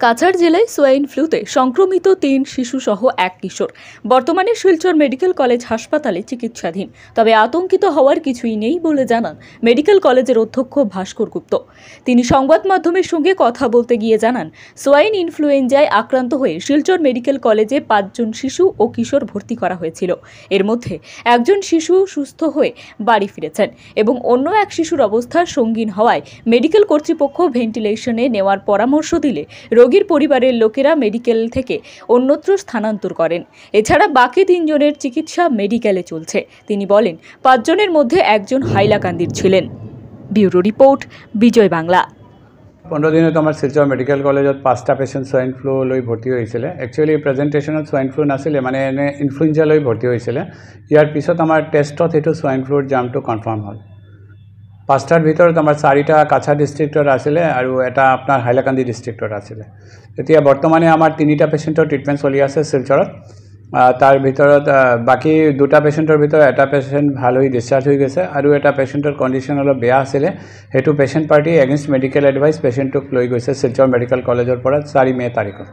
কাছাড় জেলায় সোয়াইন ফ্লুতে সংক্রমিত 3 শিশুসহ এক কিশোর বর্তমানে শিলচর মেডিকেল কলেজ হাসপাতালে চিকিৎসাধীন। তবে আতঙ্কিত হওয়ার কিছুই নেই বলে জানান মেডিকেল কলেজের অধ্যক্ষ ভাস্কর গুপ্ত। তিনি সংবাদ মাধ্যমের সঙ্গে কথা বলতে গিয়ে জানান, সোয়াইন ইনফ্লুয়েঞ্জায় আক্রান্ত হয়ে শিলচর মেডিকেল কলেজে 5 জন শিশু ও কিশোর ভর্তি করা হয়েছিল। এর মধ্যে একজন শিশু সুস্থ হয়ে বাড়ি ফিরেছেন এবং অন্য এক শিশুর অবস্থা সঙ্গীন হওয়ায় মেডিকেল কর্তৃপক্ষ ভেন্টিলেশনে নেওয়ার পরামর্শ দিলে রোগীর পরিবারের লোকেরা মেডিকেল থেকে অন্যত্র স্থানান্তর করেন। এছাড়া বাকি 3 জনের চিকিৎসা মেডিকেলে চলছে। তিনি বলেন, 5 জনের মধ্যে একজন হাইলাকান্দির ছিলেন। ব্যুরো রিপোর্ট, বিজয় বাংলা। 15 দিনত আমাৰ শিলচৰ মেডিকেল কলেজত 5টা পেচেণ্ট সোয়াইন ফ্লু লৈ ভৰ্তি হৈছিলে। একচুৱেলি প্ৰেজেণ্টেশ্যনত সোয়াইন ফ্লু নাছিলে, মানে এনে ইনফ্লুৱেঞ্জা লৈ ভৰ্তি হৈছিলে। ইয়াৰ পিছত আমাৰ টেষ্টত সেইটো সোয়াইন ফ্লুৰ জামটো কনফাৰ্ম হ'ল। 5টাৰ ভিতৰত আমাৰ 4টা কাছাৰ ডিষ্ট্ৰিক্টৰ আছিলে আৰু এটা আপোনাৰ হাইলাকান্দি ডিষ্ট্ৰিক্টৰ আছিলে। এতিয়া বৰ্তমানে আমাৰ 3টা পেচেণ্টৰ ট্ৰিটমেণ্ট চলি আছে শিলচৰত। তাৰ ভিতৰত বাকি 2টা পেচেণ্টৰ ভিতৰত এটা পেচেণ্ট ভাল হৈ ডিসচাৰ্জ হৈ গৈছে আৰু এটা পেচেণ্টৰ কণ্ডিশ্যন অলপ বেয়া আছিলে। সেইটো patient party against medical advice পেচেণ্টক লৈ গৈছে শিলচৰ মেডিকেল কলেজৰ পৰা 4 মে তাৰিখত।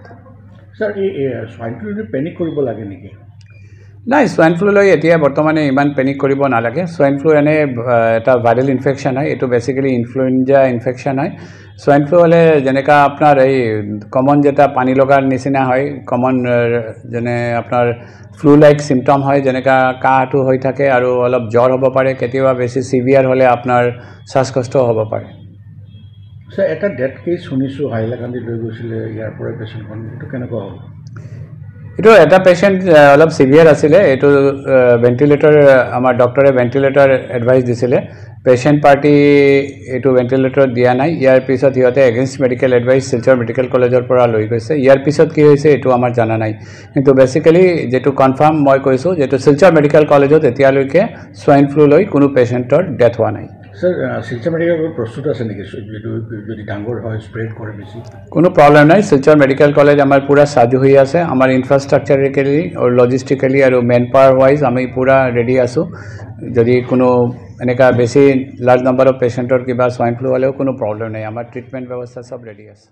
স্যাৰ এই সোয়াইন ফ্লু পেনিক কৰিব লাগে নেকি? নাই, সোয়াইন ফ্লু লৈ এতিয়া বৰ্তমানে ইমান পেনিক কৰিব নালাগে। সোয়াইন ফ্লু এনে এটা ভাইৰেল ইনফেকশ্যন হয়, এইটো বেচিকেলি ইনফ্লুয়েঞ্জা ইনফেকশ্যন হয়। সোয়াইন ফ্লু হ'লে যেনেকা আপোনাৰ এই কমন যেটা পানী লগাৰ নিচিনা হয়, কমন যেনে আপোনাৰ ফ্লু লাইক চিমটম হয়, যেনেকা কাহটো হৈ থাকে আৰু অলপ জ্বৰ হ'ব পাৰে, কেতিয়াবা বেছি সিভিয়াৰ হ'লে আপোনাৰ শ্বাসকষ্ট হ'ব পাৰে। স্যাৰ এটা ডেথ কেছ শুনিছোঁ, হাইলাকান্দি লৈ গৈছিলে, ইয়াৰ পৰা পেচেণ্টখন, এইটো কেনেকুৱা হ'ল? এইটো এটা পেচেণ্ট অলপ সিভিয়াৰ আছিলে। এইটো ভেণ্টিলেটৰ আমাৰ ডক্টৰে ভেণ্টিলেটৰ এডভাইচ দিছিলে। পেচেণ্ট পাৰ্টি এইটো ভেণ্টিলেটৰ দিয়া নাই। ইয়াৰ পিছত সিহঁতে against medical advice Silchar medical কলেজৰ পৰা লৈ গৈছে। ইয়াৰ পিছত কি হৈছে এইটো আমাৰ জানা নাই, কিন্তু বেচিকেলি যেটো কনফাৰ্ম মই কৈছোঁ, যেটো শিলচৰ মেডিকেল কলেজত এতিয়ালৈকে সোয়াইন ফ্লু লৈ কোনো পেচেণ্টৰ ডেথ হোৱা নাই। স্যার শিলচর মেডিকেল কলেজ প্রস্তুত আছে নেকি যদি ডাঙর হয় স্প্রেড করে বেশি? কোনো প্রবলেম নাই। শিলচর মেডিকেল কলেজ আমার পুরা সাজু হয়ে আছে। আমার ইনফ্রাস্ট্রাকচারিক্যালি আর লজিস্টিক্যালি আর মেন পাওয়ার ওয়াইজ আমি পুরা রেডি আছো। যদি কোনো এনেকা বেশি লার্জ নাম্বার অফ পেশেন্টর কিবা সোয়াইন ফ্লু হলেও কোনো প্রবলেম নাই। আমার ট্রিটমেন্ট ব্যবস্থা সব রেডি আছে।